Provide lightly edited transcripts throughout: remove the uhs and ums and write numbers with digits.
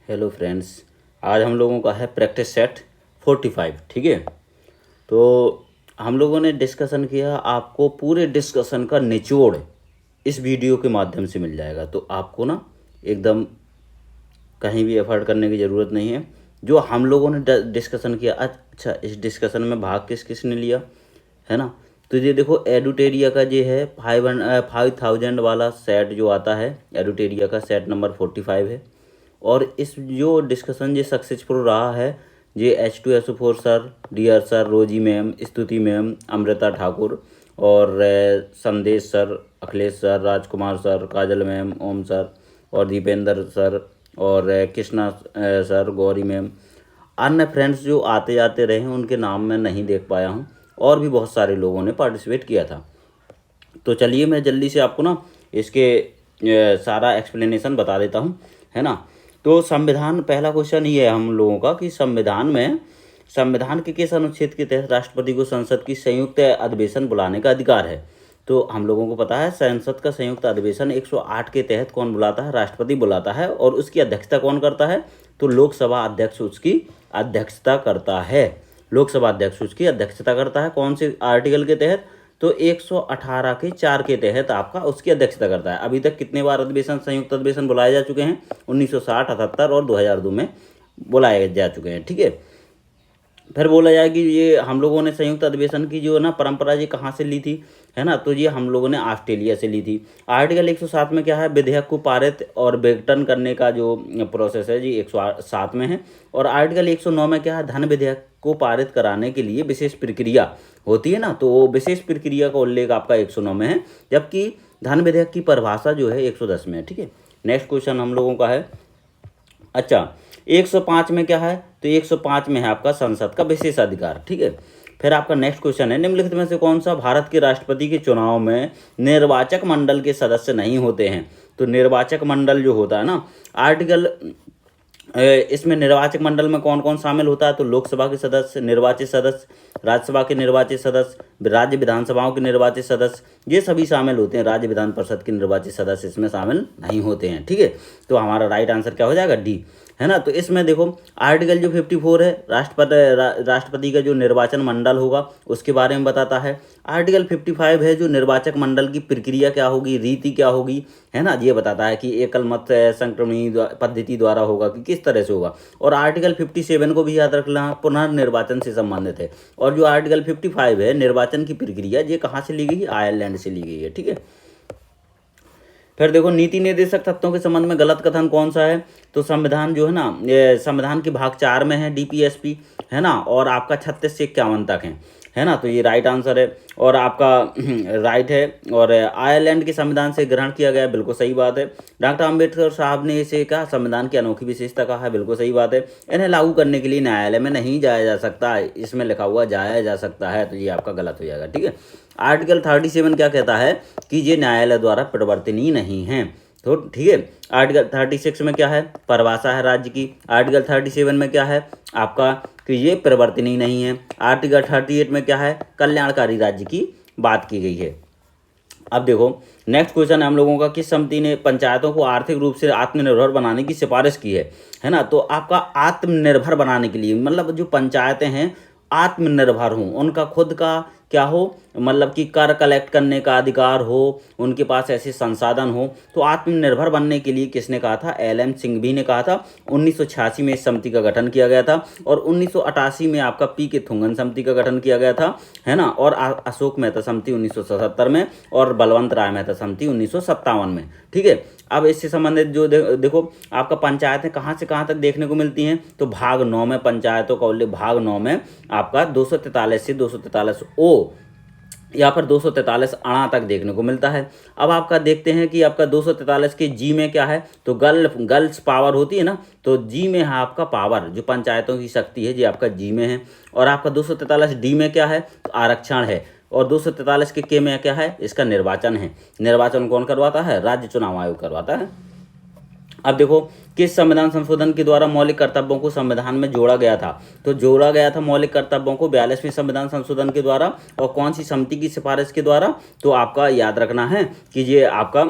Hello friends, आज हम लोगों का है प्रैक्टिस सेट 45। ठीक है। तो हम लोगों ने डिस्कशन किया, आपको पूरे डिस्कशन का निचोड़ इस वीडियो के माध्यम से मिल जाएगा। तो आपको ना एकदम कहीं भी एफर्ट करने की ज़रूरत नहीं है। जो हम लोगों ने डिस्कशन किया, अच्छा इस डिस्कशन में भाग किस किस ने लिया है ना। तो ये देखो, एडुटेरिया का ये है 5000 वाला सेट जो आता है, एडुटेरिया का सेट नंबर 45 है। और इस जो डिस्कशन ये सक्सेसफुल रहा है, ये H2SO4 सर, डियर सर, रोजी मैम, स्तुति मैम, अमृता ठाकुर और संदेश सर, अखिलेश सर, राजकुमार सर, काजल मैम, ओम सर और दीपेंद्र सर और कृष्णा सर, गौरी मैम। अन्य फ्रेंड्स जो आते जाते रहे हैं उनके नाम मैं नहीं देख पाया हूँ, और भी बहुत सारे लोगों ने पार्टिसिपेट किया था। तो चलिए मैं जल्दी से आपको ना इसके सारा एक्सप्लेनेशन बता देता हूँ, है ना। तो संविधान, पहला क्वेश्चन ये है हम लोगों का कि संविधान के किस अनुच्छेद के तहत राष्ट्रपति को संसद की संयुक्त अधिवेशन बुलाने का अधिकार है। तो हम लोगों को पता है संसद का संयुक्त अधिवेशन 108 के तहत कौन बुलाता है, राष्ट्रपति बुलाता है। और उसकी अध्यक्षता कौन करता है, तो लोकसभा अध्यक्ष उसकी अध्यक्षता करता है। लोकसभा अध्यक्ष उसकी अध्यक्षता करता है। कौन से आर्टिकल के तहत, तो 118 के 4 के तहत आपका उसकी अध्यक्षता करता है। अभी तक कितने बार अधिवेशन, संयुक्त अधिवेशन बुलाए जा चुके हैं, 1960, 78 और 2002 में बुलाए जा चुके हैं। ठीक है। फिर बोला जाए कि ये हम लोगों ने संयुक्त अधिवेशन की जो ना परंपरा ये कहाँ से ली थी, है ना। तो ये हम लोगों ने ऑस्ट्रेलिया से ली थी। आर्टिकल 107 में क्या है, विधेयक को पारित और विघटन करने का जो प्रोसेस है जी 107 में है। और आर्टिकल 109 में क्या है, धन विधेयक को पारित कराने के लिए विशेष प्रक्रिया होती है ना, तो वो विशेष प्रक्रिया का उल्लेख आपका 109 में है, जबकि धन विधेयक की परिभाषा जो है 110 में है। ठीक है। नेक्स्ट क्वेश्चन हम लोगों का है, अच्छा 105 में क्या है, तो 105 में है आपका संसद का विशेषाधिकार। ठीक है। फिर आपका नेक्स्ट क्वेश्चन है, निम्नलिखित में से कौन सा भारत के राष्ट्रपति के चुनाव में निर्वाचक मंडल के सदस्य नहीं होते हैं। तो निर्वाचक मंडल जो होता है ना, आर्टिकल इसमें निर्वाचक मंडल में कौन कौन शामिल होता है, तो लोकसभा के सदस्य, निर्वाचित सदस्य, राज्यसभा के निर्वाचित सदस्य, राज्य विधानसभाओं के निर्वाचित सदस्य, ये सभी शामिल होते हैं। राज्य विधान परिषद के निर्वाचित सदस्य इसमें शामिल नहीं होते हैं। ठीक है। तो हमारा राइट आंसर क्या हो जाएगा, डी, है ना। तो इसमें देखो आर्टिकल जो 54 है, राष्ट्रपति का जो निर्वाचन मंडल होगा उसके बारे में बताता है। आर्टिकल 55 है जो निर्वाचक मंडल की प्रक्रिया क्या होगी, रीति क्या होगी, है ना, ये बताता है कि एकल मत संक्रमणी पद्धति द्वारा होगा कि किस तरह से होगा। और आर्टिकल 57 को भी याद रखना, पुनर्निर्वाचन से संबंधित है। और जो आर्टिकल 55 है निर्वाचन की प्रक्रिया, ये कहाँ से ली गई है, आयरलैंड से ली गई है। ठीक है। फिर देखो नीति निर्देशक तत्वों के संबंध में गलत कथन कौन सा है, तो संविधान जो है ना, ये संविधान के भाग 4 में है डीपीएसपी, है ना, और आपका 36 से 51 तक है ना। तो ये राइट आंसर है और आपका राइट है। और आयरलैंड के संविधान से ग्रहण किया गया, बिल्कुल सही बात है। डॉक्टर अम्बेडकर साहब ने इसे कहा संविधान की अनोखी विशेषता कहा है, बिल्कुल सही बात है। इन्हें लागू करने के लिए न्यायालय में नहीं जाया जा सकता, इसमें लिखा हुआ जाया जा सकता है, तो ये आपका गलत हो जाएगा। ठीक है। आर्टिकल 37 क्या कहता है कि ये न्यायालय द्वारा परिवर्तनीय नहीं है, तो ठीक है। आर्टिकल 36 में क्या है, परिभाषा है राज्य की। आर्टिकल 37 में क्या है आपका कि ये परिवर्तनीय नहीं है। आर्टिकल 38 में क्या है, कल्याणकारी राज्य की बात की गई है। अब देखो नेक्स्ट क्वेश्चन है हम लोगों का, किस समिति ने पंचायतों को आर्थिक रूप से आत्मनिर्भर बनाने की सिफारिश की है ना। तो आपका आत्मनिर्भर बनाने के लिए मतलब जो पंचायतें हैं आत्मनिर्भर हों, उनका खुद का क्या हो, मतलब कि कर कलेक्ट करने का अधिकार हो, उनके पास ऐसे संसाधन हो। तो आत्मनिर्भर बनने के लिए किसने कहा था, एल.एम. सिंघवी ने कहा था। 1986 में इस समिति का गठन किया गया था और 1988 में आपका पी के थुंगन समिति का गठन किया गया था, है ना। और अशोक मेहता समिति 1977 में और बलवंत राय मेहता समिति 1957 में। ठीक है। अब इससे संबंधित जो देखो आपका पंचायतें कहाँ से कहाँ तक देखने को मिलती हैं, तो भाग 9 में पंचायतों का उल्लेख, भाग 9 में आपका 243 से 243 ओ यहाँ पर 243 अणा तक देखने को मिलता है। अब आपका देखते हैं कि आपका 243 के जी में क्या है, तो गर्ल्स पावर होती है ना, तो जी में है आपका पावर, जो पंचायतों की शक्ति है जी आपका जी में है। और आपका 243 डी में क्या है, तो आरक्षण है। और 243 के में क्या है, इसका निर्वाचन है। निर्वाचन कौन करवाता है, राज्य चुनाव आयोग करवाता है। अब देखो किस संविधान संशोधन के द्वारा मौलिक कर्तव्यों को संविधान में जोड़ा गया था, तो जोड़ा गया था मौलिक कर्तव्यों को 42वें संविधान संशोधन के द्वारा। और कौन सी समिति की सिफारिश के द्वारा, तो आपका याद रखना है कि ये आपका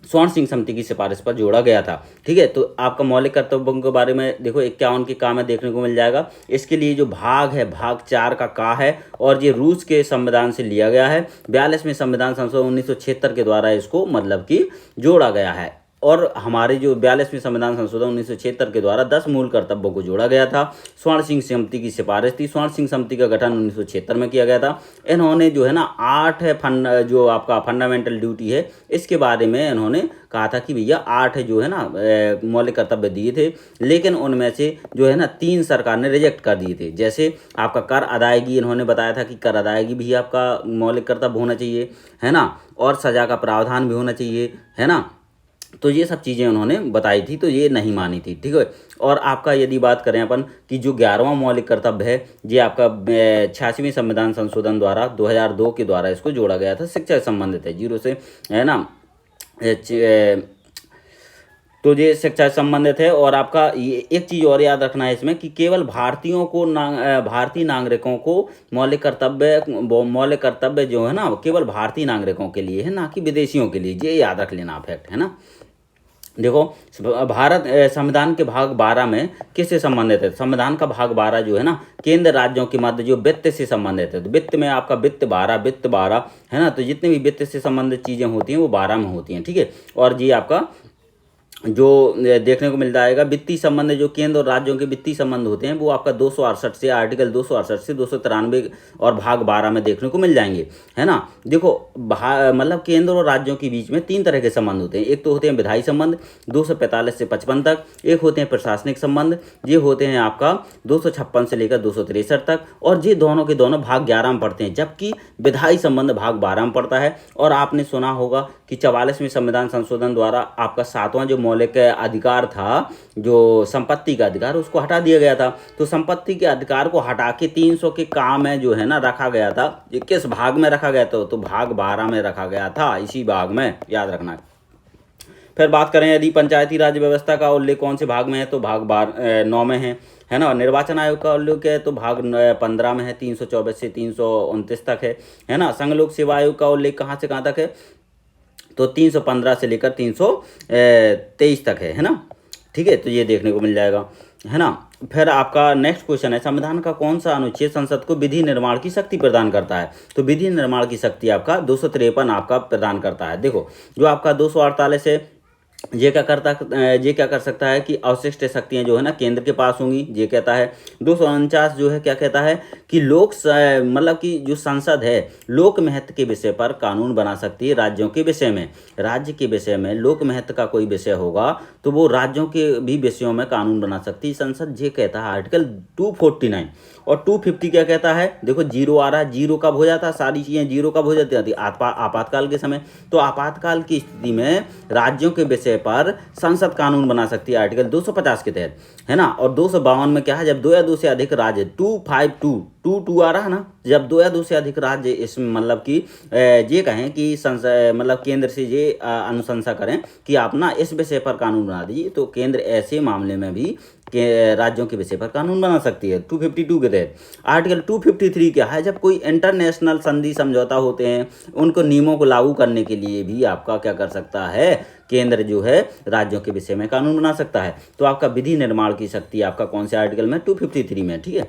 स्वर्ण सिंह समिति की सिफारिश पर जोड़ा गया था। ठीक है, तो आपका मौलिक कर्तव्यों के बारे में देखो 51 के का में देखने को मिल जाएगा। इसके लिए जो भाग है, भाग 4 का है, और ये रूस के संविधान से लिया गया है। 42वें संविधान संशोधन 1976 के द्वारा इसको मतलब कि जोड़ा गया है। और हमारे जो 42वें संविधान संशोधन 1976 के द्वारा 10 मूल कर्तव्यों को जोड़ा गया था। स्वर्ण सिंह समिति की सिफारिश थी। स्वर्ण सिंह समिति का गठन 1976 में किया गया था। इन्होंने जो है ना 8 जो आपका फंडामेंटल ड्यूटी है, इसके बारे में इन्होंने कहा था कि भैया 8 जो है ना मौलिक कर्तव्य दिए थे, लेकिन उनमें से जो है ना 3 सरकार ने रिजेक्ट कर दिए थे। जैसे आपका कर अदायगी, इन्होंने बताया था कि कर अदायगी भी आपका मौलिक कर्तव्य होना चाहिए, है ना, और सजा का प्रावधान भी होना चाहिए, है ना। तो ये सब चीज़ें उन्होंने बताई थी, तो ये नहीं मानी थी। ठीक है, और आपका यदि बात करें अपन कि जो 11वां मौलिक कर्तव्य है, ये आपका 86वें संविधान संशोधन द्वारा 2002 के द्वारा इसको जोड़ा गया था। शिक्षा से संबंधित है, 0 से, है ना। तो ये शिक्षा से संबंधित है। और आपका ये एक चीज़ और याद रखना है इसमें कि केवल भारतीयों को भारतीय नागरिकों को मौलिक कर्तव्य जो है ना केवल भारतीय नागरिकों के लिए है, ना कि विदेशियों के लिए। ये याद रख लेना फैक्ट, है ना। देखो भारत संविधान के भाग 12 में किससे संबंधित है? संविधान का भाग 12 जो है ना केंद्र राज्यों के मध्य जो वित्त से संबंधित है। तो वित्त में आपका वित्त 12 है ना। तो जितने भी वित्त से संबंधित चीज़ें होती हैं वो 12 में होती हैं। ठीक है, और ये आपका जो देखने को मिल जाएगा वित्तीय संबंध, जो केंद्र और राज्यों के वित्तीय संबंध होते हैं, वो आपका 268 से आर्टिकल 268 से 293 और भाग 12 में देखने को मिल जाएंगे, है ना। देखो मतलब केंद्र और राज्यों के बीच में 3 तरह के संबंध होते हैं। एक तो होते हैं विधायी संबंध 245 से 55 तक, एक होते हैं प्रशासनिक संबंध, ये होते हैं आपका 256 से लेकर 263 तक, और ये दोनों के दोनों भाग 11 में पड़ते हैं, जबकि विधायी संबंध भाग 12 में पड़ता है। और आपने सुना होगा कि 44वें संविधान संशोधन द्वारा आपका 7वां जो मौलिक अधिकार था, जो संपत्ति का अधिकार, उसको हटा दिया गया था। तो संपत्ति के अधिकार को हटा के 300 के काम में जो है ना रखा गया था। ये किस भाग में रखा गया था? तो भाग 12 में रखा गया था, इसी भाग में, याद रखना है। फिर बात करें यदि पंचायती राज व्यवस्था का उल्लेख कौन से भाग में है, तो भाग 9 में है ना। निर्वाचन आयोग का उल्लेख है तो भाग 15 में है, 324 से 329 तक है ना। संघ लोक सेवा आयोग का उल्लेख कहाँ से कहाँ तक है? तो 315 से लेकर 323 तक है ना। ठीक है, तो ये देखने को मिल जाएगा, है ना। फिर आपका नेक्स्ट क्वेश्चन है, संविधान का कौन सा अनुच्छेद संसद को विधि निर्माण की शक्ति प्रदान करता है? तो विधि निर्माण की शक्ति आपका 253 आपका प्रदान करता है। देखो जो आपका 248 है, ये क्या कर सकता है कि अवशिष्ट शक्तियां जो है ना केंद्र के पास होंगी, ये कहता है। 249 जो है क्या कहता है कि मतलब कि जो संसद है लोक महत्व के विषय पर कानून बना सकती है राज्यों के विषय में। राज्य के विषय में लोक महत्व का कोई विषय होगा तो वो राज्यों के भी विषयों में कानून बना सकती है संसद, ये कहता है आर्टिकल 249। और 250 क्या कहता है? देखो जीरो आ रहा है, जीरो कब हो जाता है? सारी चीज़ें जीरो कब हो जाती थी? आपातकाल के समय। तो आपातकाल की स्थिति में राज्यों के विषय पर संसद कानून बना सकती है आर्टिकल 250 के तहत, है ना। और 252 में क्या है? जब 2 या 2 से अधिक राज्य 252 आ रहा है ना, जब 2 या 2 से अधिक राज्य इसमें मतलब कि ये कहें कि मतलब केंद्र से ये अनुशंसा करें कि आप ना इस विषय पर कानून बना दीजिए, तो केंद्र ऐसे मामले में भी के राज्यों के विषय पर कानून बना सकती है 252 के तहत। आर्टिकल 253 क्या है? जब कोई इंटरनेशनल संधि समझौता होते हैं उनको नियमों को लागू करने के लिए भी आपका क्या कर सकता है? केंद्र जो है राज्यों के विषय में कानून बना सकता है। तो आपका विधि निर्माण की शक्ति आपका कौन से आर्टिकल में? 253 में। ठीक है,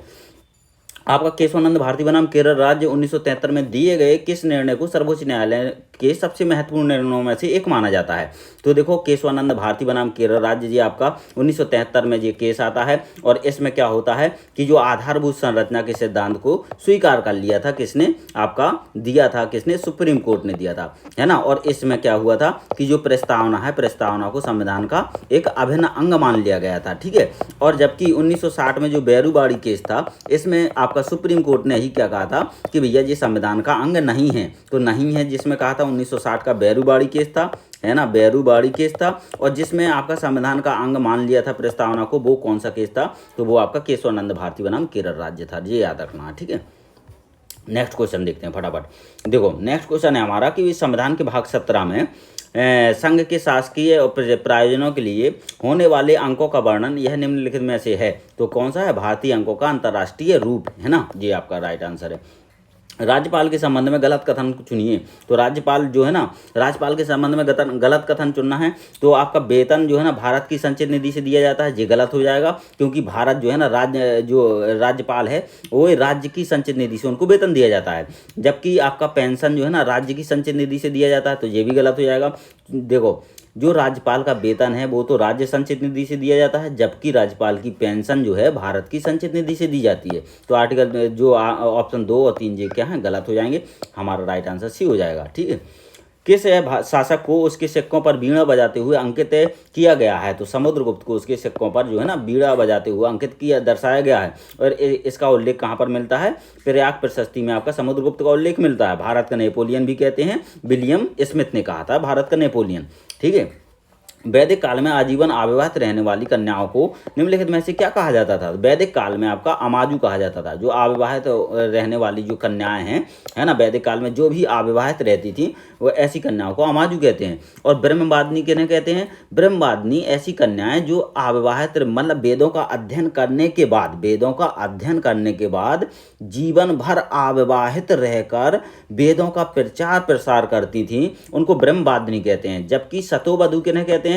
आपका केशवानंद भारती बनाम केरल राज्य 1973 में दिए गए किस निर्णय को सर्वोच्च न्यायालय के सबसे महत्वपूर्ण निर्णयों में से एक माना जाता है? तो देखो केशवानंद भारती बनाम केरल राज्य जी आपका 1973 में ये केस आता है, और इसमें क्या होता है कि जो आधारभूत संरचना के सिद्धांत को स्वीकार कर लिया था किसने? आपका दिया था किसने? सुप्रीम कोर्ट ने दिया था, है ना। और इसमें क्या हुआ था कि जो प्रस्तावना है, प्रस्तावना को संविधान का एक अभिन्न अंग मान लिया गया था। ठीक है, और जबकि 1960 में जो बैरूबाड़ी केस था इसमें आपका सुप्रीम कोर्ट ने ही क्या कहा था कि भैया ये संविधान का अंग नहीं है। तो नहीं है जिसमें कहा था 1960 का बैरूबाड़ी केस था, है ना, बैरूबाड़ी केस था। और जिसमें आपका संविधान का अंग मान लिया था प्रस्तावना को, वो कौन सा केस था? तो वो आपका केशवानंद भारती बनाम केरल राज्य था, ये याद रखना है। ठीक है, नेक्स्ट क्वेश्चन देखते हैं फटाफट। देखो नेक्स्ट क्वेश्चन है हमारा कि संविधान के भाग 17 में संघ के शासकीय और प्रयोजनों के लिए होने वाले अंकों का वर्णन यह निम्नलिखित में से है। तो कौन सा है? भारतीय अंकों का अंतर्राष्ट्रीय रूप, है ना, ये आपका राइट आंसर है। राज्यपाल के संबंध में गलत कथन चुनिए। तो राज्यपाल जो है ना, राज्यपाल के संबंध में गलत कथन चुनना है। तो आपका वेतन जो है ना भारत की संचित निधि से दिया जाता है, ये गलत हो जाएगा, क्योंकि भारत जो है ना राज्यपाल है वो राज्य की संचित निधि से उनको वेतन दिया जाता है। जबकि आपका पेंशन जो है ना राज्य की संचित निधि से दिया जाता है, तो ये भी गलत हो जाएगा। देखो, जो राज्यपाल का वेतन है वो तो राज्य संचित निधि से दिया जाता है, जबकि राज्यपाल की पेंशन जो है भारत की संचित निधि से दी जाती है। तो आर्टिकल जो ऑप्शन 2 और 3 ये क्या है, गलत हो जाएंगे। हमारा राइट आंसर सी हो जाएगा। ठीक है। किस शासक को उसके सिक्कों पर बीड़ा बजाते हुए अंकित किया गया है? तो समुद्रगुप्त को उसके सिक्कों पर जो है ना बीड़ा बजाते हुए अंकित किया दर्शाया गया है। और इसका उल्लेख कहाँ पर मिलता है? प्रयाग प्रशस्ति में आपका समुद्रगुप्त का उल्लेख मिलता है। भारत का नेपोलियन भी कहते हैं, विलियम स्मिथ ने कहा था भारत का नेपोलियन। ठीक है। वैदिक काल में आजीवन अविवाहित रहने वाली कन्याओं को निम्नलिखित में से क्या कहा जाता था? वैदिक काल में आपका अमाजू कहा जाता था। जो अविवाहित रहने वाली जो कन्याएं हैं, है ना, वैदिक काल में जो भी अविवाहित रहती थी वो ऐसी कन्याओं को अमाजू कहते हैं। और ब्रह्मवादिनी किन्हें कहते हैं? ब्रह्मवादिनी ऐसी कन्याएं जो अविवाहित मतलब वेदों का अध्ययन करने के बाद जीवन भर अविवाहित रहकर वेदों का प्रचार प्रसार करती थी, उनको ब्रह्मवादिनी कहते हैं। जबकि सतोवधू किन्हें कहते हैं?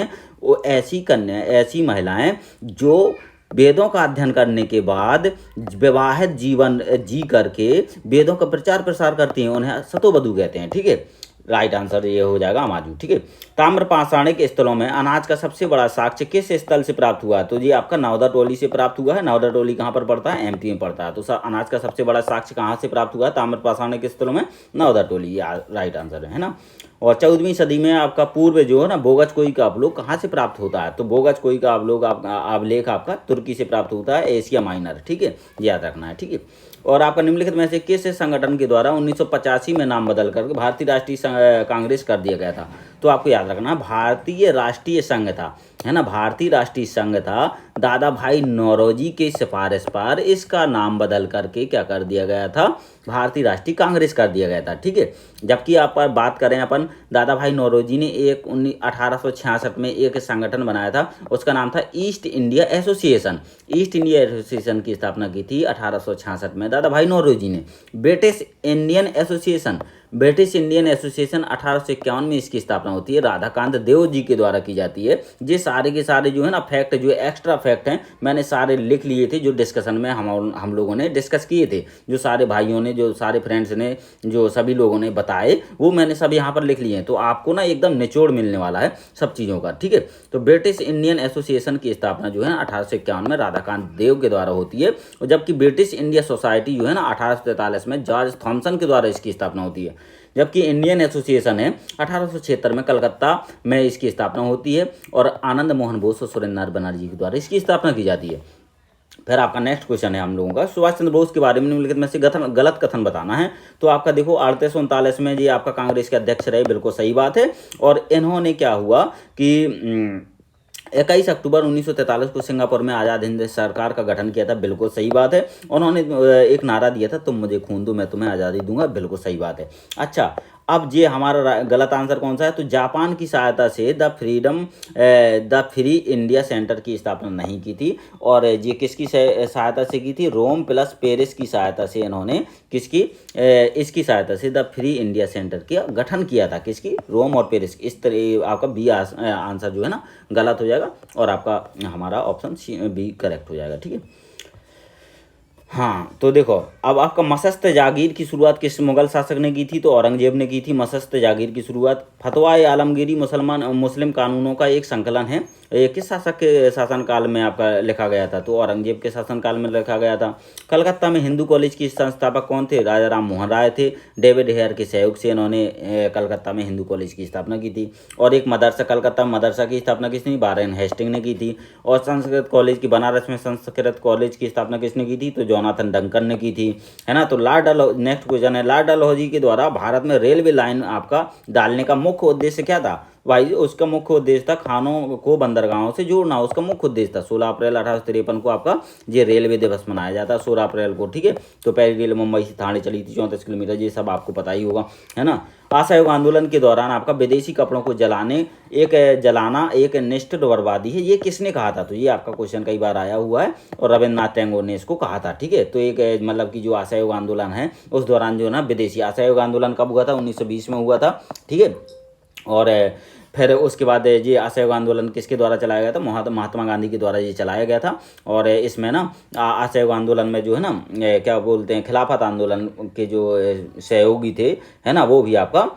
वो ऐसी महिलाएं जो वेदों का अध्ययन करने के बाद विवाहित जीवन जी करके वेदों का प्रचार प्रसार करती हैं, उन्हें सतोवधू कहते हैं। ठीक है। राइट आंसर ये हो जाएगा अमाजू। ठीक है। ताम्र पाषाणिक स्थलों में अनाज का सबसे बड़ा साक्ष्य किस स्थल से प्राप्त हुआ? तो ये आपका नौदा टोली से प्राप्त हुआ है। नौदा टोली कहाँ पर पड़ता है? एमपी में पड़ता है। तो अनाज का सबसे बड़ा साक्ष्य कहाँ से प्राप्त हुआ? ताम्र पाषाणिक स्थलों में नौदा टोली, राइट आंसर है ना। और 14वीं सदी में आपका पूर्व जो है ना बोगज कोई का अवलोक कहाँ से प्राप्त होता है? तो बोगज कोई का अवलेख आपका तुर्की से प्राप्त होता है, एशिया माइनर। ठीक है, याद रखना है। ठीक है। और आपका निम्नलिखित में से किस संगठन के द्वारा 1985 में नाम बदल करके भारतीय राष्ट्रीय कांग्रेस कर दिया गया था? तो आपको याद रखना भारतीय राष्ट्रीय संघ था, है ना, भारतीय राष्ट्रीय संघ था। दादा भाई नौरोजी के सिफारिश पर इसका नाम बदल करके क्या कर दिया गया था? भारतीय राष्ट्रीय कांग्रेस कर दिया गया था। ठीक है। जबकि आप पर बात करें अपन, दादा भाई नौरोजी ने 1866 में एक संगठन बनाया था, उसका नाम था east India association. East India association की स्थापना की थी 1866 में दादा भाई नौरोजी ने। ब्रिटिश इंडियन एसोसिएशन 1851 में इसकी स्थापना होती है, राधाकांत देव जी के द्वारा की जाती है। ये सारे के सारे जो है ना फैक्ट, जो एक्स्ट्रा फैक्ट हैं, मैंने सारे लिख लिए थे, जो डिस्कशन में हम लोगों ने डिस्कस किए थे, जो सारे भाइयों ने, जो सारे फ्रेंड्स ने, जो सभी लोगों ने बताए, वो मैंने सब यहाँ पर लिख लिए हैं। तो आपको ना एकदम निचोड़ मिलने वाला है सब चीज़ों का। ठीक है। तो ब्रिटिश इंडियन एसोसिएशन की स्थापना जो है 1851 में राधाकांत देव के द्वारा होती है। और जबकि ब्रिटिश इंडिया सोसाइटी जो है ना 1843 में जॉर्ज थॉमसन के द्वारा इसकी स्थापना होती है। जबकि इंडियन एसोसिएशन है 1876 में कलकत्ता में इसकी स्थापना होती है, और आनंद मोहन बोस और सुरेंद्र बनर्जी के द्वारा इसकी स्थापना की जाती है। फिर आपका नेक्स्ट क्वेश्चन है हम लोगों का, सुभाष चंद्र बोस के बारे में निम्नलिखित में से गलत कथन बताना है। तो आपका देखो 3839 में जी आपका कांग्रेस के अध्यक्ष रहे, बिल्कुल सही बात है। और इन्होंने क्या हुआ कि 21 अक्टूबर 1943 को सिंगापुर में आज़ाद हिंद सरकार का गठन किया था, बिल्कुल सही बात है। उन्होंने एक नारा दिया था, तुम मुझे खून दो मैं तुम्हें आज़ादी दूंगा, बिल्कुल सही बात है। अच्छा, अब ये हमारा गलत आंसर कौन सा है? तो जापान की सहायता से द फ्री इंडिया सेंटर की स्थापना नहीं की थी। और ये किसकी सहायता से की थी? रोम प्लस पेरिस की सहायता से इन्होंने इसकी सहायता से द फ्री इंडिया सेंटर का गठन किया था। किसकी? रोम और पेरिस। इस तरह आपका बी आंसर जो है ना गलत हो जाएगा, और आपका हमारा ऑप्शन बी करेक्ट हो जाएगा। ठीक है। हाँ, तो देखो अब आपका मसस्त जागीर की शुरुआत किस मुगल शासक ने की थी? तो औरंगजेब ने की थी मसस्त जागीर की शुरुआत। फतवा आलमगीरी मुस्लिम कानूनों का एक संकलन है, ये किस शासक के शासनकाल में आपका लिखा गया था? तो औरंगजेब के शासनकाल में लिखा गया था। कलकत्ता में हिंदू कॉलेज के संस्थापक कौन थे? राजा राम मोहन राय थे। डेविड हेयर के सहयोग से इन्होंने कलकत्ता में हिंदू कॉलेज की स्थापना की थी। और एक मदरसा, कलकत्ता मदरसा की स्थापना किसने? वारेन हेस्टिंग ने की थी। और संस्कृत कॉलेज की, बनारस में संस्कृत कॉलेज की स्थापना किसने की थी? तो जोनाथन डंकन ने की थी, है ना। तो नेक्स्ट क्वेश्चन है, लॉर्ड डलहौजी के द्वारा भारत में रेलवे लाइन आपका डालने का मुख्य उद्देश्य क्या था? भाई उसका मुख्य उद्देश्य था खानों को बंदरगाहों से जोड़ना, उसका मुख्य उद्देश्य था। 16 अप्रैल 1853 को आपका ये रेलवे दिवस मनाया जाता है 16 अप्रैल को, ठीक है। तो पहली रेल मुंबई से ठाणे चली थी 34 किलोमीटर, ये सब आपको पता ही होगा, है ना। असहयोग आंदोलन के दौरान आपका विदेशी कपड़ों को जलाना एक निष्ठुर बर्बादी है, ये किसने कहा था? तो ये आपका क्वेश्चन कई बार आया हुआ है और रविन्द्रनाथ टैगोर ने इसको कहा था, ठीक है। तो एक मतलब कि जो असहयोग आंदोलन है उस दौरान जो है ना विदेशी, असहयोग आंदोलन कब हुआ था? 1920 में हुआ था, ठीक है। और फिर उसके बाद ये असहयोग आंदोलन किसके द्वारा चलाया गया था? महात्मा गांधी के द्वारा ये चलाया गया था। और इसमें ना असहयोग आंदोलन में जो है ना क्या बोलते हैं, खिलाफत आंदोलन के जो सहयोगी थे, है ना, वो भी आपका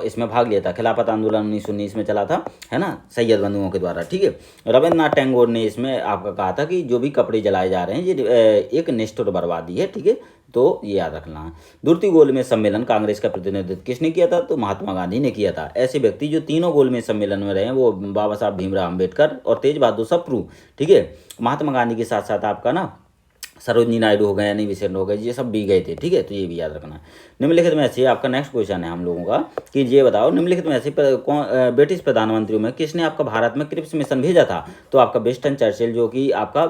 इसमें भाग लिया था। खिलाफत आंदोलन 1919 में चला था, है ना, सैयद बंधुओं के द्वारा, ठीक है। रविन्द्रनाथ टैगोर ने इसमें आपका कहा था कि जो भी कपड़े जलाए जा रहे हैं ये एक निष्ठुर बर्बादी है, ठीक है। तो ये याद रखना है। द्वितीय गोलमेज सम्मेलन कांग्रेस का प्रतिनिधित्व किसने किया था? तो महात्मा गांधी ने किया था। ऐसे व्यक्ति जो तीनों गोलमेज सम्मेलन में रहे वो बाबा साहब भीमराव अम्बेडकर और तेज बहादुर सप्रू, ठीक है। महात्मा गांधी के साथ साथ आपका ना सरोजनी नायडू हो गए, यानी विसेंट हो गए, ये सब भी गए थे, ठीक है। तो ये भी याद रखना है। निम्नलिखित में से आपका नेक्स्ट क्वेश्चन है हम लोगों का कि ये बताओ निम्नलिखित में से ब्रिटिश प्रधानमंत्रियों में किसने आपका भारत में क्रिप्स मिशन भेजा था? तो आपका विंस्टन चर्चिल, जो कि आपका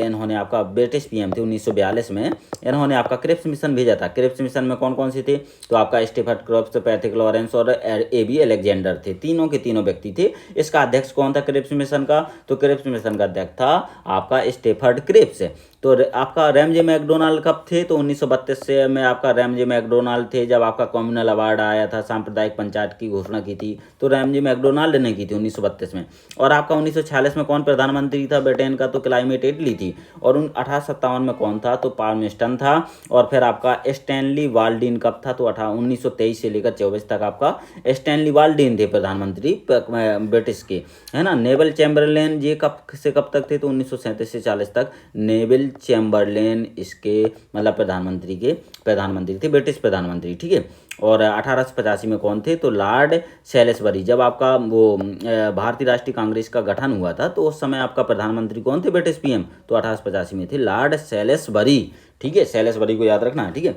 इन्होंने आपका ब्रिटिश पीएम थे 1942 में, इन्होंने आपका क्रिप्स मिशन भेजा था। क्रिप्स मिशन में कौन कौन से थे? तो आपका स्टीफर्ड क्रिप्स, पैट्रिक लॉरेंस और AB अलेक्जेंडर थे, तीनों के तीनों व्यक्ति थे। इसका अध्यक्ष कौन था क्रिप्स मिशन का? तो क्रिप्स मिशन का अध्यक्ष था आपका स्टीफर्ड क्रिप्स। तो आपका रैमजे मैकडोनाल्ड कब थे? तो 1932 से में आपका रैमजे मैकडोनाल्ड थे, जब आपका कम्युनल अवार्ड आया था, सांप्रदायिक पंचायत की घोषणा की थी, तो रैमजे मैकडोनाल्ड ने की थी 1932 में। और आपका 1946 में कौन प्रधानमंत्री था ब्रिटेन का? तो क्लाइमेट एटली थी। और 1857 में कौन था? तो पाल्मेस्टन था। और फिर आपका स्टैनली वाल्डीन कब था? तो 1923 से लेकर 24 तक आपका स्टैनली वाल्डीन थे प्रधानमंत्री ब्रिटिश के, है ना। नेवल चैम्बरलेन ये कब से कब तक थे? तो 1937 से 40 तक नेवल चैम्बरलेन इसके मतलब प्रधानमंत्री थे, ब्रिटिश प्रधानमंत्री, ठीक है। और 1885 में कौन थे? तो लॉर्ड सैलिसबरी। जब आपका वो भारतीय राष्ट्रीय कांग्रेस का गठन हुआ था तो उस समय आपका प्रधानमंत्री कौन थे ब्रिटिश पीएम? तो 1885 में थे लॉर्ड सैलिसबरी, ठीक है। सैलिसबरी को याद रखना है, ठीक है।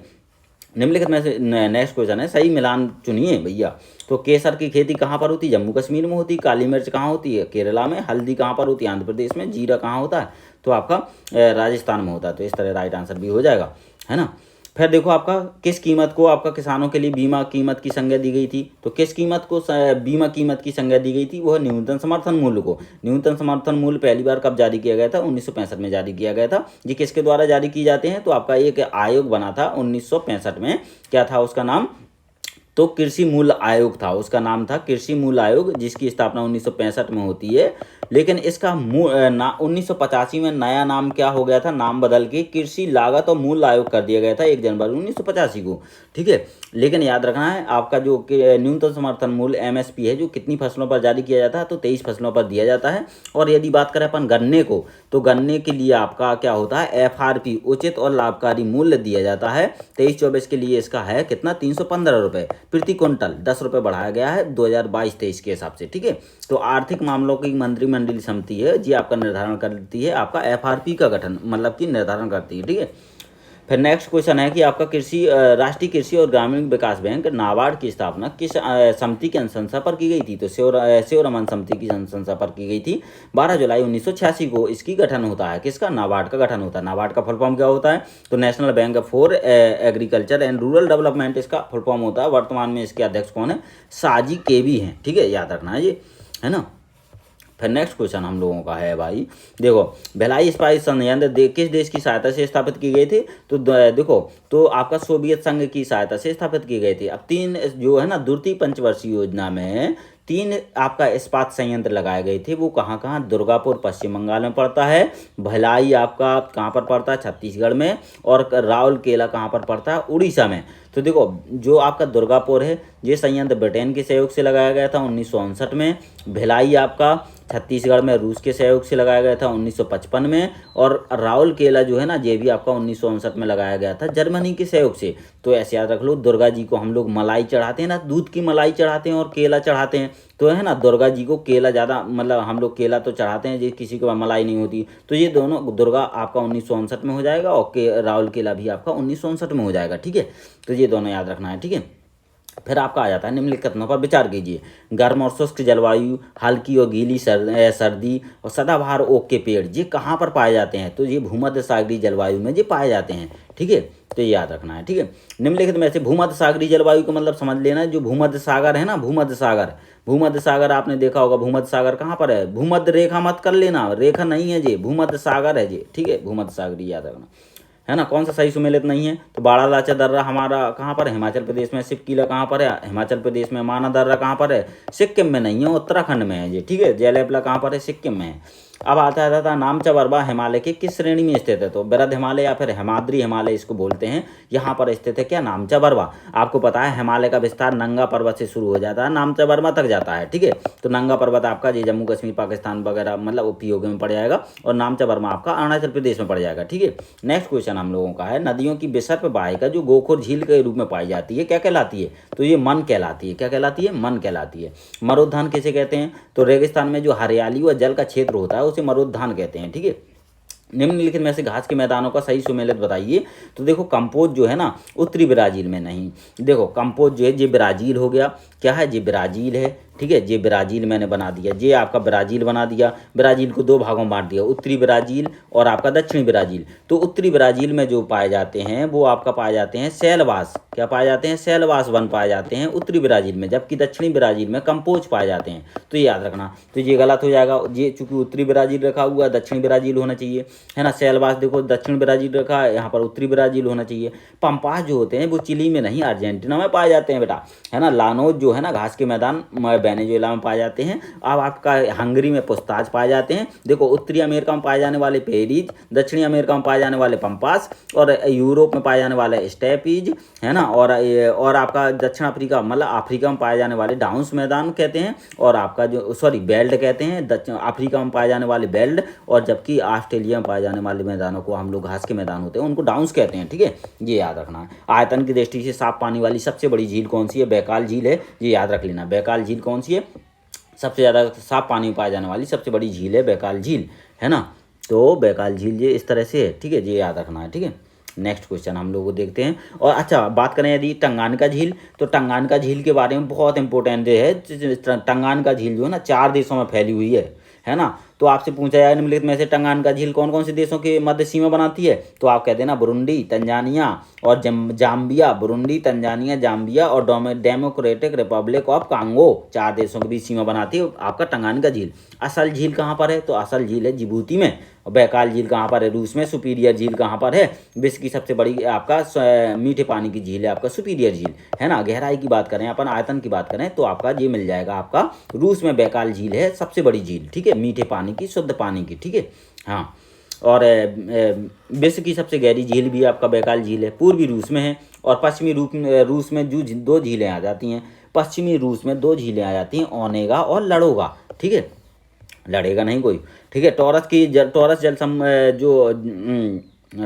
निम्नलिखित में से नेक्स्ट क्वेश्चन है, सही मिलान चुनिए भैया। तो केसर की खेती कहाँ पर होती है? जम्मू कश्मीर में होती है। काली मिर्च कहाँ होती है? केरला में। हल्दी कहाँ पर होती है? आंध्र प्रदेश में। जीरा कहाँ होता है? तो आपका राजस्थान में होता है। तो इस तरह राइट आंसर भी हो जाएगा, है ना। फिर देखो आपका किस कीमत को आपका किसानों के लिए बीमा कीमत की संज्ञा दी गई थी? तो किस कीमत को बीमा कीमत की संज्ञा दी गई थी? वो है न्यूनतम समर्थन मूल्य को। न्यूनतम समर्थन मूल्य पहली बार कब जारी किया गया था? 1965 में जारी किया गया था। ये किसके द्वारा जारी की जाते हैं? तो आपका एक आयोग बना था 1965 में, क्या था उसका नाम? तो कृषि मूल्य आयोग था, उसका नाम था कृषि मूल्य आयोग, जिसकी स्थापना 1965 में होती है। लेकिन इसका 1985 में नया नाम क्या हो गया था? नाम बदल के कृषि लागत और मूल्य आयोग कर दिया गया था 1 जनवरी 1985 को, ठीक है। लेकिन याद रखना है आपका जो न्यूनतम समर्थन मूल्य MSP है, जो कितनी फसलों पर जारी किया जाता है? तो 23 फसलों पर दिया जाता है। और यदि बात करें अपन गन्ने को, तो गन्ने के लिए आपका क्या होता है? FRP उचित और लाभकारी मूल्य दिया जाता है। 23-24 के लिए इसका है कितना? 315 रुपये प्रति क्विंटल, 10 रुपये बढ़ाया गया है 2022-23 के हिसाब से, ठीक है। तो आर्थिक मामलों की मंत्रिमंडलीय समिति है जी आपका निर्धारण करती है आपका FRP का गठन, मतलब कि निर्धारण करती है, ठीक है। फिर नेक्स्ट क्वेश्चन है कि आपका राष्ट्रीय कृषि और ग्रामीण विकास बैंक नाबार्ड की स्थापना किस समिति की अनुशंसा पर की गई थी? तो शिवरमन समिति की अनुशंसा पर की गई थी। 12 जुलाई 1986 को इसकी गठन होता है। किसका? नाबार्ड का गठन होता है। नाबार्ड का फुल फॉर्म क्या होता है? तो national bank for agriculture and rural development इसका फुल फॉर्म होता है। वर्तमान में इसके अध्यक्ष कौन है? साजी केवी हैं, ठीक है, याद रखना है ये, है ना। फिर नेक्स्ट क्वेश्चन हम लोगों का है भाई, देखो भिलाई इस्पात संयंत्र किस देश की सहायता से स्थापित किए गए थे? तो देखो, तो आपका सोवियत संघ की सहायता से स्थापित किए गए थे। अब 3 जो है ना द्वितीय पंचवर्षीय योजना में 3 आपका इस्पात संयंत्र लगाए गए थे। वो कहाँ कहाँ? दुर्गापुर पश्चिम बंगाल में पड़ता है, भिलाई आपका कहाँ पर पड़ता है? छत्तीसगढ़ में, और राउरकेला कहाँ पर पड़ता है? उड़ीसा में। तो देखो जो आपका दुर्गापुर है ये संयंत्र ब्रिटेन के सहयोग से लगाया गया था 1959 में। भिलाई आपका छत्तीसगढ़ में रूस के सहयोग से लगाया गया था 1955 में। और राउरकेला जो है ना ये भी आपका 1959 में लगाया गया था जर्मनी के सहयोग से। तो ऐसे याद रख लो, दुर्गा जी को हम लोग मलाई चढ़ाते हैं ना, दूध की मलाई चढ़ाते हैं और केला चढ़ाते हैं। तो है ना, दुर्गा जी को केला ज़्यादा, मतलब हम लोग केला तो चढ़ाते हैं, जो किसी को मलाई नहीं होती। तो ये दोनों दुर्गा आपका 1959 में हो जाएगा और राउरकेला भी आपका 1959 में हो जाएगा, ठीक है। तो ये दोनों याद रखना है, ठीक है। फिर आपका आ जाता है निम्नलिखित कथनों पर विचार कीजिए। गर्म और शुष्क जलवायु, हल्की और गीली सर्दी और सदाबहार ओक के पेड़ ये कहाँ पर पाए जाते हैं? तो ये भूमध्य सागरीय जलवायु में ये पाए जाते हैं, ठीक है। तो ये याद रखना है, ठीक है। निम्नलिखित में से भूमध्य सागरीय जलवायु का मतलब समझ लेना, जो भूमध्य सागर है ना, भूमध्य सागर आपने देखा होगा। भूमध्य सागर कहाँ पर है? भूमध्य रेखा मत कर लेना, रेखा नहीं है ये, भूमध्य सागर है ये, ठीक है। भूमध्य सागरीय याद रखना, है ना। कौन सा सही सुमेलित नहीं है? तो बाड़ा लाचा दर्रा हमारा कहाँ पर है? हिमाचल प्रदेश में। सिपकीला कहाँ पर है? हिमाचल प्रदेश में। माना दर्रा कहाँ पर है? सिक्किम में नहीं है, उत्तराखंड में है ये, ठीक है। जयलेपला कहाँ पर है? सिक्किम में है। अब आता था नामचा बरवा हिमालय के किस श्रेणी में स्थित है? तो वृद्ध हिमालय या फिर हिमाद्री हिमालय इसको बोलते हैं। यहाँ पर स्थित है क्या? नामचा बरवा। आपको पता है हिमालय का विस्तार नंगा पर्वत से शुरू हो जाता है, नामचा बरवा तक जाता है, ठीक है। तो नंगा पर्वत आपका ये जम्मू कश्मीर पाकिस्तान वगैरह मतलब उपयोगी में पड़ जाएगा, और नामचा बरवा आपका अरुणाचल प्रदेश में पड़ जाएगा, ठीक है। नेक्स्ट क्वेश्चन हम लोगों का है, नदियों की विसर्प वाहिका जो गोखुर झील के रूप में पाई जाती है क्या कहलाती है? तो ये मन कहलाती है। क्या कहलाती है? मन कहलाती है। मरुद्यान किसे कहते हैं? तो रेगिस्तान में जो हरियाली व जल का क्षेत्र होता है उसे मरुद्यान कहते हैं, ठीक है। निम्नलिखित में से घास के मैदानों का सही सुमेलित बताइए। तो देखो कंपोज जो है ना उत्तरी ब्राजील में नहीं, देखो कंपोज जो है ये ब्राजील हो गया, क्या है? ये ब्राजील है, ठीक है। ये ब्राजील मैंने बना दिया, ये आपका ब्राजील बना दिया। ब्राजील को दो भागों में बांट दिया, उत्तरी ब्राजील और आपका दक्षिणी ब्राजील। तो उत्तरी ब्राजील में जो पाए जाते हैं वो आपका पाए जाते हैं शैलवास। क्या पाए जाते हैं? शैलवास वन पाए जाते हैं उत्तरी ब्राजील में, जबकि दक्षिणी ब्राजील में कंपोज पाए जाते हैं। तो ये याद रखना। तो ये गलत हो जाएगा, ये चूंकि उत्तरी ब्राजील रखा हुआ है, दक्षिणी ब्राजील होना चाहिए, है ना। शैलवास देखो दक्षिण ब्राजील रखा है, यहाँ पर उत्तरी ब्राजील होना चाहिए। पंपास जो होते हैं वो चिली में नहीं अर्जेंटीना में पाए जाते हैं बेटा, है ना। लानोज जो है ना घास के मैदान वेनेजुएला में पाए जाते हैं। अब आपका हंगरी में पुस्ताज पाए जाते हैं। देखो उत्तरी अमेरिका में पाए जाने वाले पेरीज, दक्षिणी अमेरिका में पाए जाने वाले पंपास, और यूरोप में पाए जाने वाले स्टेपीज, है ना। और आपका दक्षिण अफ्रीका मतलब अफ्रीका में पाए जाने वाले डाउन्स मैदान कहते हैं, और आपका जो बेल्ट कहते हैं दक्षिण अफ्रीका में पाए जाने वाले बेल्ट, और जबकि ऑस्ट्रेलिया में पाए जाने वाले मैदानों को हम लोग घास के मैदान होते हैं उनको डाउन्स कहते हैं, ठीक है। ये याद रखना है। आयतन की दृष्टि से साफ पानी वाली सबसे बड़ी झील कौन सी है? बैकाल झील है, ये याद रख लेना। बैकाल झील कौन सी है? सबसे ज़्यादा साफ पानी में पाए जाने वाली सबसे बड़ी झील है बैकाल झील, है ना। तो बैकाल झील ये इस तरह से है, ठीक है। ये याद रखना है, ठीक है। नेक्स्ट क्वेश्चन हम लोग देखते हैं। और अच्छा बात करें यदि टंगानका झील, तो टंगानका झील के बारे में बहुत इंपॉर्टेंट है। टंगानका झील जो है ना 4 देशों में फैली हुई है ना। तो आपसे पूछा जाए निम्नलिखित में से टंगानका झील कौन कौन से देशों के मध्य सीमा बनाती है? तो आप कहते हैं ना बुरुंडी, तंजानिया और जाम्बिया। बुरुंडी, तंजानिया, जाम्बिया और डेमोक्रेटिक रिपब्लिक ऑफ कांगो, 4 देशों के बीच सीमा बनाती है आपका टंगानका झील। असल झील कहाँ पर है? तो असल झील है जिबूती में। बैकाल झील कहाँ पर है? रूस में। सुपीरियर झील कहाँ पर है? विश्व की सबसे बड़ी आपका मीठे पानी की झील है आपका सुपीरियर झील, है ना। गहराई की बात करें अपन, आयतन की बात करें तो आपका ये मिल जाएगा आपका रूस में बैकाल झील है सबसे बड़ी झील, ठीक है। मीठे पानी की, शुद्ध पानी की, ठीक है। हाँ, और विश्व की सबसे गहरी झील भी आपका बैकाल झील है, पूर्वी रूस में है। और पश्चिमी रूस में जो 2 झीलें आ जाती हैं, पश्चिमी रूस में 2 झीलें आ जाती हैं, ओनेगा और लड़ोगा, ठीक है। लड़ेगा नहीं कोई, ठीक है।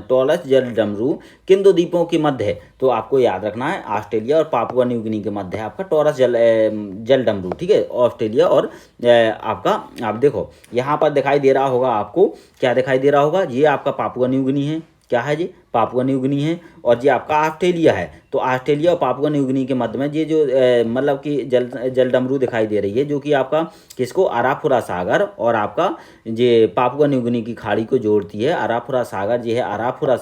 टॉरस जल डमरू किन 2 द्वीपों के मध्य है? तो आपको याद रखना है ऑस्ट्रेलिया और पापुआ न्यू गिनी के मध्य है आपका टॉरस जल डमरू, ठीक है। ऑस्ट्रेलिया और आपका आप देखो यहाँ पर दिखाई दे रहा होगा आपको, क्या दिखाई दे रहा होगा? ये आपका पापुआ न्यू गिनी है, क्या है जी? पापुआ न्यू गिनी है। और ये आपका ऑस्ट्रेलिया है। तो ऑस्ट्रेलिया और पापुआ न्यू गिनी के मध्य में ये जो मतलब कि जल डमरू दिखाई दे रही है, जो कि आपका किसको? अराफुरा सागर और आपका ये पापुआ न्यू गिनी की खाड़ी को जोड़ती है। अराफुरा सागर ये है, अराफुरा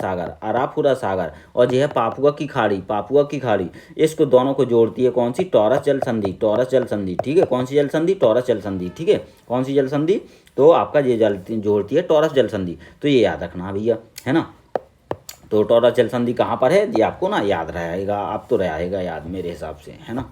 सागर और ये है पापुआ की खाड़ी, इसको दोनों को जोड़ती है कौन सी? टॉरस जल संधि, ठीक है। कौन सी जल संधि? टॉरस जल संधि, ठीक है। कौन सी जल संधि? तो आपका ये जल जोड़ती है टॉरस जल संधि। तो ये याद रखना भैया, है ना। तो टॉरस जल संधि कहाँ पर है? ये आपको ना याद रहेगा, आप तो रहेगा याद मेरे हिसाब से, है ना।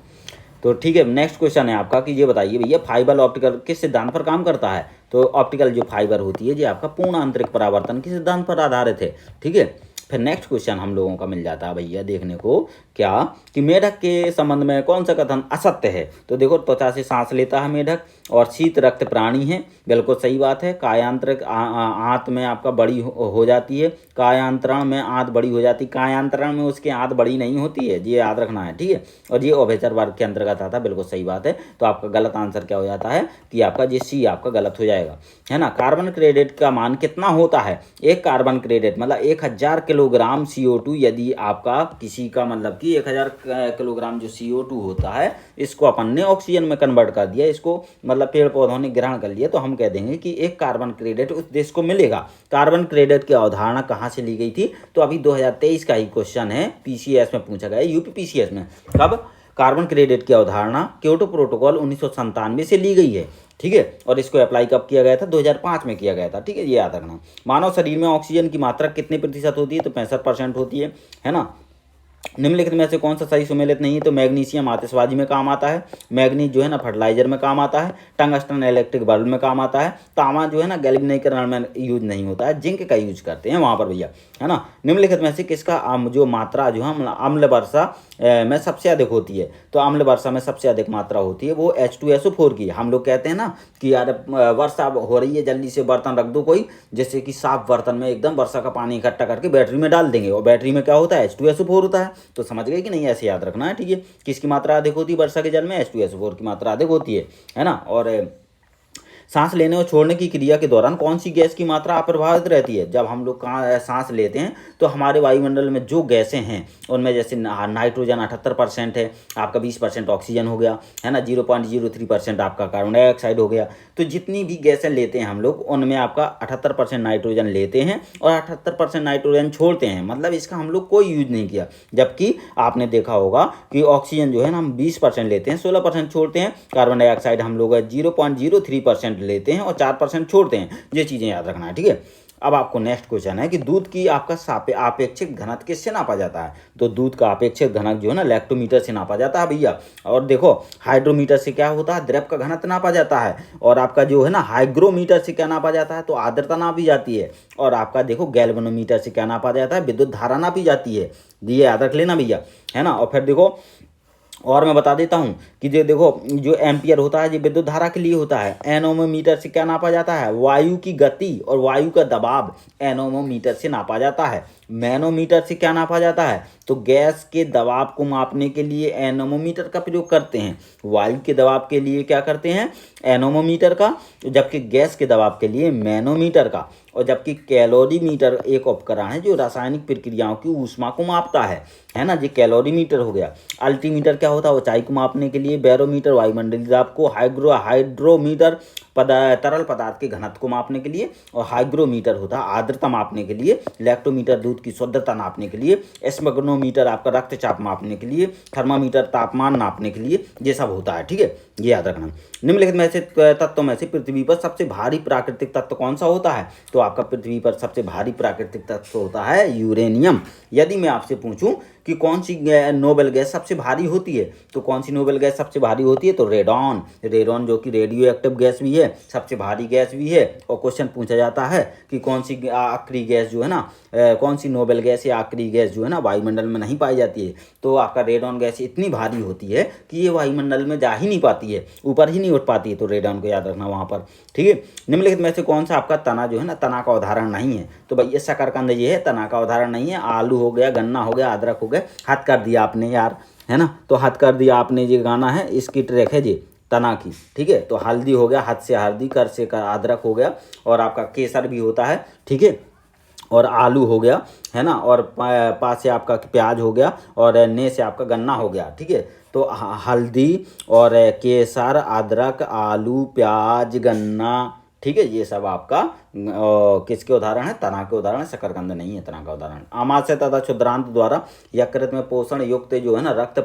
तो ठीक है, नेक्स्ट क्वेश्चन है आपका कि ये बताइए भैया फाइबर ऑप्टिकल किस सिद्धांत पर काम करता है? तो ऑप्टिकल जो फाइबर होती है ये आपका पूर्ण आंतरिक परावर्तन के सिद्धांत पर आधारित है, ठीक है। फिर नेक्स्ट क्वेश्चन हम लोगों का मिल जाता है भैया देखने को, क्या कि मेढक के संबंध में कौन सा कथन असत्य है? तो देखो त्वचा से सांस लेता है मेढक और शीत रक्त प्राणी है, बिल्कुल सही बात है। कायांतरिक आंत में आपका बड़ी हो जाती है, कायांतरण में आंत बड़ी हो जाती है, कायांतरण में उसकी आंत बड़ी नहीं होती है, ये याद रखना है, ठीक है। और ये उभयचर वर्ग के अंतर्गत आता है, बिल्कुल सही बात है। तो आपका गलत आंसर क्या हो जाता है कि आपका ये सी आपका गलत हो जाएगा, है ना। कार्बन क्रेडिट का मान कितना होता है? एक कार्बन क्रेडिट मतलब 1000 किलोग्राम CO2 यदि आपका किसी का मतलब कि 1000 किलोग्राम जो CO2 होता है, इसको अपन ने ऑक्सीजन में कन्वर्ट कर दिया, इसको मतलब पेड़ पौधों ने ग्रहण कर लिया, तो हम कह देंगे कि एक कार्बन क्रेडिट उस देश को मिलेगा। कार्बन क्रेडिट की अवधारणा कहाँ से ली गई थी? तो अभी 2023 का ही क्वेश्चन है, PCS में पूछा गया, UPPCS में। कब कार्बन क्रेडिट की अवधारणा क्योटो प्रोटोकॉल 1997 से ली गई है, ठीक है। और इसको अप्लाई कब किया गया था? 2005 में किया गया था, ठीक है, ये याद रखना। मानव शरीर में ऑक्सीजन की मात्रा कितने प्रतिशत होती है? तो 65% होती है ना। निम्नलिखित में से कौन सा सही सुमेलित नहीं है? तो मैग्नीशियम आतिशबाजी में काम आता है, मैग्नीज जो है ना फर्टिलाइजर में काम आता है, टंगस्टन इलेक्ट्रिक बल्ब में काम आता है, तांबा जो है ना गैल्वेनीकरण में यूज नहीं होता है, जिंक का यूज करते हैं वहाँ पर भैया, है ना। निम्नलिखित में से किसका जो मात्रा जो है अम्ल वर्षा में सबसे अधिक होती है? तो अम्ल वर्षा में सबसे अधिक मात्रा होती है वो H2SO4 की। हम लोग कहते हैं ना कि यार वर्षा हो रही है, जल्दी से बर्तन रख दो कोई, जैसे कि साफ बर्तन में एकदम वर्षा का पानी इकट्ठा करके बैटरी में डाल देंगे, और बैटरी में क्या होता है? H2SO4 होता है। तो समझ गए कि नहीं? ऐसे याद रखना है, ठीक है। किसकी मात्रा अधिक होती है वर्षा के जल में? H2SO4 की मात्रा अधिक होती है ना। और सांस लेने और छोड़ने की क्रिया के दौरान कौन सी गैस की मात्रा अप्रभावित रहती है? जब हम लोग सांस लेते हैं तो हमारे वायुमंडल में जो गैसें हैं उनमें जैसे नाइट्रोजन 78% है, आपका 20% ऑक्सीजन हो गया, है ना, 0.03% आपका कार्बन डाइऑक्साइड हो गया। तो जितनी भी गैसें लेते हैं हम लोग उनमें आपका 78% नाइट्रोजन लेते हैं और 78% नाइट्रोजन छोड़ते हैं, मतलब इसका हम लोग कोई यूज नहीं किया। जबकि आपने देखा होगा कि ऑक्सीजन जो है ना हम 20% लेते हैं, 16% छोड़ते हैं, कार्बन डाइऑक्साइड हम लोग 0.03% लेते हैं और 4% छोड़ते हैं। ये चीज़ें याद रखना है, ठीक है। अब आपको नेक्स्ट क्वेश्चन है कि दूध की आपका आपेक्षिक घनत्व किससे नापा जाता है? तो दूध का आपेक्षिक घनत्व जो है ना लैक्टोमीटर से नापा जाता है भैया। और देखो हाइड्रोमीटर से क्या होता है? द्रव का घनत्व नापा जाता है। और आपका जो है ना हाइग्रोमीटर से क्या नापा जाता है? तो आर्द्रता नापी जाती है। और आपका देखो गैल्वेनोमीटर से क्या नापा जाता है? विद्युत धारा नापी जाती है। ये याद रख लेना भैया, है ना। और फिर देखो और मैं बता देता हूँ कि जो देखो जो एम्पियर होता है ये विद्युत धारा के लिए होता है। एनोमोमीटर से क्या नापा जाता है? वायु की गति और वायु का दबाव एनोमोमीटर से नापा जाता है। मैनोमीटर से क्या नापा जाता है? तो गैस के दबाव को मापने के लिए एनोमोमीटर का प्रयोग करते हैं। वायु के दबाव के लिए क्या करते हैं? एनोमोमीटर का, जबकि गैस के दबाव के लिए मैनोमीटर का। और जबकि कैलोरीमीटर एक उपकरण है जो रासायनिक प्रक्रियाओं की ऊष्मा को मापता है ना, ये कैलोरीमीटर हो गया। अल्टीमीटर क्या होता है? ऊंचाई को मापने के लिए। बैरोमीटर वायुमंडलीय दाब को। हाइड्रोमीटर तरल पदार्थ के घनत्व को मापने के लिए। और हाइग्रोमीटर होता है आर्द्रता मापने के लिए। लैक्टोमीटर दूध की शुद्धता नापने के लिए। स्पेक्ट्रोमीटर आपका रक्तचाप मापने के लिए। थर्मामीटर तापमान नापने के लिए। ये सब होता है, ठीक है, ये याद रखना। निम्नलिखित में से तत्वों में से पृथ्वी पर सबसे भारी प्राकृतिक तत्व कौन सा होता है? तो आपका पृथ्वी पर सबसे भारी प्राकृतिक तत्व होता है यूरेनियम। यदि मैं आपसे पूछूं कि कौन सी नोबेल गैस सबसे भारी होती है, तो कौन सी नोबेल गैस सबसे भारी होती है? तो रेडॉन। रेडॉन जो कि रेडियो एक्टिव गैस भी है, सबसे भारी गैस भी है। और क्वेश्चन पूछा जाता है कि कौन सी आखिरी गैस जो है ना कौन सी नोबेल गैस या आखिरी गैस जो है ना वायुमंडल में नहीं पाई जाती है? तो आपका रेडॉन गैस इतनी भारी होती है कि ये वायुमंडल में जा ही नहीं पाती है, ऊपर ही नहीं उठ पाती है। तो रेडॉन को याद रखना वहाँ पर, ठीक है। निम्नलिखित में से कौन सा आपका तना जो है ना तना का उदाहरण नहीं है? तो भैया शकरकंद ये है, तना का उदाहरण नहीं है। आलू हो गया, गन्ना हो गया, अदरक हो गया। हद कर दिया आपने यार, है ना, तो हद कर दिया आपने। ये गाना है, इसकी ट्रैक है जी तना की, ठीक है। तो हल्दी हो गया, हद से हल्दी, कर से कर अदरक हो गया। और आपका केसर भी होता है, ठीक है। और आलू हो गया, है ना। और पा से आपका प्याज हो गया। और ने से आपका गन्ना हो गया, ठीक है। तो हल्दी और केसर, अदरक, आलू, प्याज, गन्ना, ठीक है, ये सब आपका किसके उदाहरण है? तना के उदाहरण। शकरकंद नहीं है तना का उदाहरण। आमाशय तथा क्षुद्रांत द्वारा यकृत में पोषण युक्त जो है ना रक्त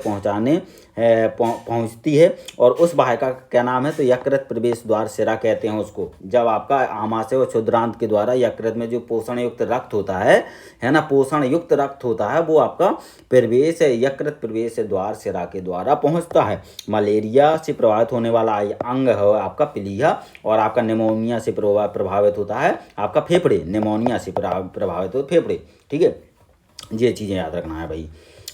पहुंचती है। और उस वाहिका का क्या नाम है? तो यकृत प्रवेश द्वार सिरा कहते हैं उसको। जब आपका आमाशय और क्षुद्रांत के द्वारा यकृत में जो पोषण युक्त रक्त होता है ना, पोषण युक्त रक्त होता है, वो आपका प्रवेश यकृत प्रवेश द्वार सिरा के द्वारा पहुंचता है। मलेरिया से प्रभावित होने वाला अंग है आपका प्लीहा। और आपका निमोनिया से प्रभावित होता है आपका फेफड़े। निमोनिया से प्रभावित हो फेफड़े, ठीक है। ये चीज़ें याद रखना है भाई।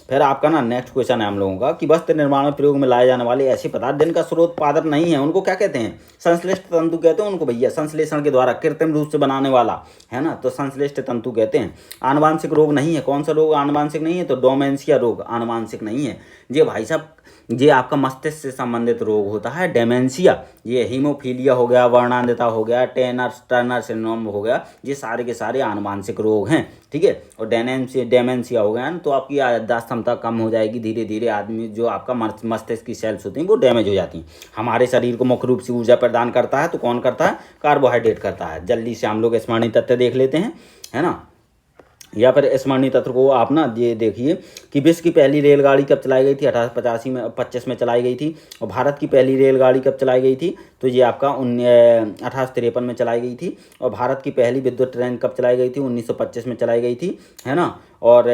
फिर आपका ना नेक्स्ट क्वेश्चन है हम लोगों का कि वस्त्र निर्माण में प्रयोग में लाए जाने वाले ऐसे पदार्थ जिनका स्रोत पादप नहीं है उनको क्या कहते हैं? संश्लिष्ट तंतु कहते हैं उनको भैया। संश्लेषण के द्वारा कृत्रिम रूप से बनाने वाला, है ना, तो संश्लिष्ट तंतु कहते हैं। आनुवांशिक रोग नहीं है, कौन सा रोग आनुवांशिक नहीं है? तो डोमेंशिया रोग आनुवांशिक नहीं है। ये भाई साहब ये आपका मस्तिष्क से संबंधित रोग होता है। डेमेंशिया, ये हीमोफीलिया हो गया, वर्णांधता हो गया, टर्नर सिंड्रोम हो गया, ये सारे के सारे आनुवांशिक रोग हैं, ठीक है। और डेमेंशिया हो गया ना, तो आपकी याददाश्त क्षमता कम हो जाएगी, धीरे धीरे आदमी जो आपका मस्तिष्क की सेल्स होती हैं वो डैमेज हो जाती हैं। हमारे शरीर को मुख्य रूप से ऊर्जा प्रदान करता है तो कौन करता है? कार्बोहाइड्रेट करता है। जल्दी से हम लोग स्मरणीय तथ्य देख लेते हैं, है ना। या फिर स्मरणीय तत्व को आप ना ये देखिए कि विश्व की पहली रेलगाड़ी कब चलाई गई थी? 1825 में चलाई गई थी। और भारत की पहली रेलगाड़ी कब चलाई गई थी? तो ये आपका 1853 में चलाई गई थी। और भारत की पहली विद्युत ट्रेन कब चलाई गई थी? 1925 में चलाई गई थी, है ना। और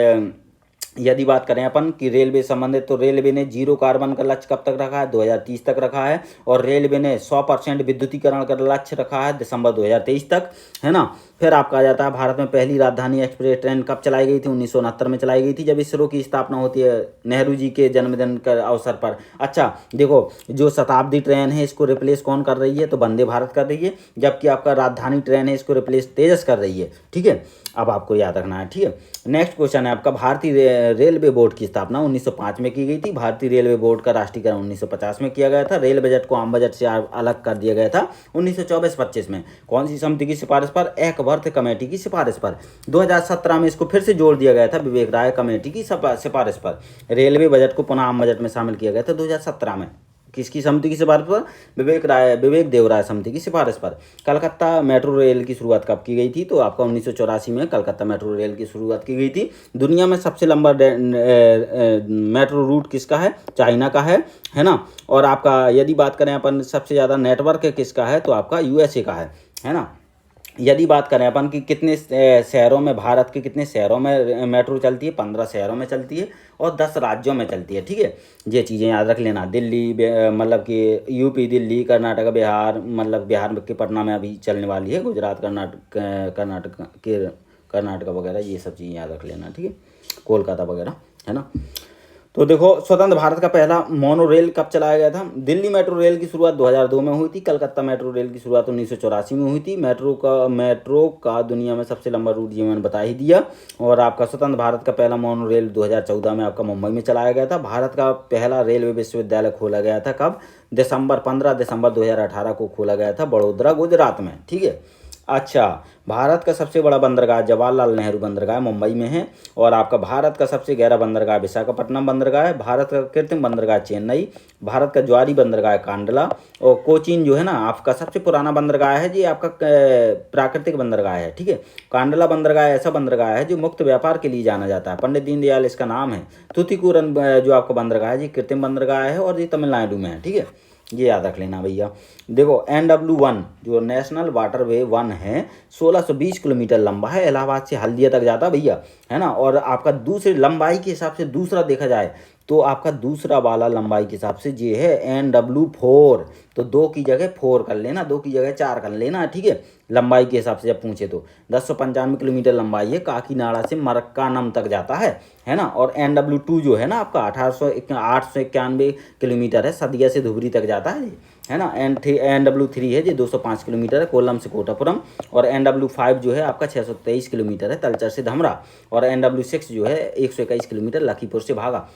यदि बात करें अपन कि रेलवे संबंधित, तो रेलवे ने 0 कार्बन का लक्ष्य कब तक रखा है? 2030 तक रखा है। और रेलवे ने 100% विद्युतीकरण का लक्ष्य रखा है दिसंबर 2023 तक, है ना। फिर आपका आ जाता है भारत में पहली राजधानी एक्सप्रेस ट्रेन कब चलाई गई थी? 1969 में चलाई गई थी, जब इसरो की स्थापना होती है नेहरू जी के जन्मदिन के अवसर पर। अच्छा देखो, जो शताब्दी ट्रेन है इसको रिप्लेस कौन कर रही है? तो वंदे भारत कर रही है। जबकि आपका राजधानी ट्रेन है इसको रिप्लेस तेजस कर रही है, ठीक है। अब आपको याद रखना है, ठीक है। नेक्स्ट क्वेश्चन है आपका, भारतीय रेलवे बोर्ड की स्थापना 1905 में की गई थी। भारतीय रेलवे बोर्ड का राष्ट्रीयकरण 1950 में किया गया था। रेल बजट को आम बजट से अलग कर दिया गया था 1924-25 में। कौन सी समिति की सिफारिश पर? एकवर्थ कमेटी की सिफारिश पर। 2017 में इसको फिर से जोड़ दिया गया था विवेक राय कमेटी की सिफारिश पर। रेलवे बजट को पुनः आम बजट में शामिल किया गया था 2017 में। किसकी समिति की सिफारिश पर? विवेक देवराय समिति की सिफारिश पर। कलकत्ता मेट्रो रेल की शुरुआत कब की गई थी? तो आपका 1984 में कलकत्ता मेट्रो रेल की शुरुआत की गई थी। दुनिया में सबसे लंबा मेट्रो रूट किसका है? चाइना का है ना। और आपका यदि बात करें अपन सबसे ज़्यादा नेटवर्क किसका है? तो आपका यूएसए का है ना। यदि बात करें अपन कि कितने शहरों में, भारत के कितने शहरों में मेट्रो चलती है? 15 शहरों में चलती है और 10 राज्यों में चलती है, ठीक है। ये चीज़ें याद रख लेना। दिल्ली मतलब कि यूपी, दिल्ली, कर्नाटक, बिहार, मतलब बिहार के पटना में अभी चलने वाली है। गुजरात, कर्नाटक वगैरह ये सब चीज़ें याद रख लेना, ठीक है। कोलकाता वगैरह, है ना। तो देखो, स्वतंत्र भारत का पहला मोनो रेल कब चलाया गया था? दिल्ली मेट्रो रेल की शुरुआत 2002 में हुई थी। कलकत्ता मेट्रो रेल की शुरुआत 1984 में हुई थी। मेट्रो का दुनिया में सबसे लंबा रूट ये मैंने बता ही दिया। और आपका स्वतंत्र भारत का पहला मोनो रेल 2014 में आपका मुंबई में चलाया गया था। भारत का पहला रेलवे विश्वविद्यालय खोला गया था कब? 15 दिसंबर 2018 को खोला गया था बड़ोदरा, गुजरात में, ठीक है। अच्छा, भारत का सबसे बड़ा बंदरगाह जवाहरलाल नेहरू बंदरगाह मुंबई में है। और आपका भारत का सबसे गहरा बंदरगाह विशाखापट्टनम बंदरगाह है। भारत का कृत्रिम बंदरगाह चेन्नई। भारत का ज्वारी बंदरगाह कांडला। और कोचीन जो है ना आपका सबसे पुराना बंदरगाह है, ये आपका प्राकृतिक बंदरगाह है, ठीक है। कांडला बंदरगाह ऐसा बंदरगाह है जो मुक्त व्यापार के लिए जाना जाता है। पंडित दीनदयाल इसका नाम है। तूतीकोरन जो आपका बंदरगाह है ये कृत्रिम बंदरगाह है और ये तमिलनाडु में है, ठीक है। ये याद रख लेना भैया। देखो, NW1 जो नेशनल वाटरवे 1 है 1620 किलोमीटर लंबा है, इलाहाबाद से हल्दिया तक जाता है भैया, है ना। और आपका दूसरी लंबाई के हिसाब से दूसरा देखा जाए तो आपका दूसरा वाला लंबाई के हिसाब से ये है NW4। तो 2 की जगह 4 कर लेना, 2 की जगह 4 कर लेना, ठीक है। लंबाई के हिसाब से जब पूछे तो 1095 किलोमीटर लंबाई है, काकीनाडा से मरक्कानम तक जाता है ना। और NW2 जो है ना आपका 891 किलोमीटर है, सदिया से धुबरी तक जाता है ना। NW3 है, ये 205 किलोमीटर है, कोल्लम से कोटापुरम। और NW5 जो है आपका 623 किलोमीटर है, तलचर से धमरा। और NW6 जो है 121 किलोमीटर, लखीपुर से भागा।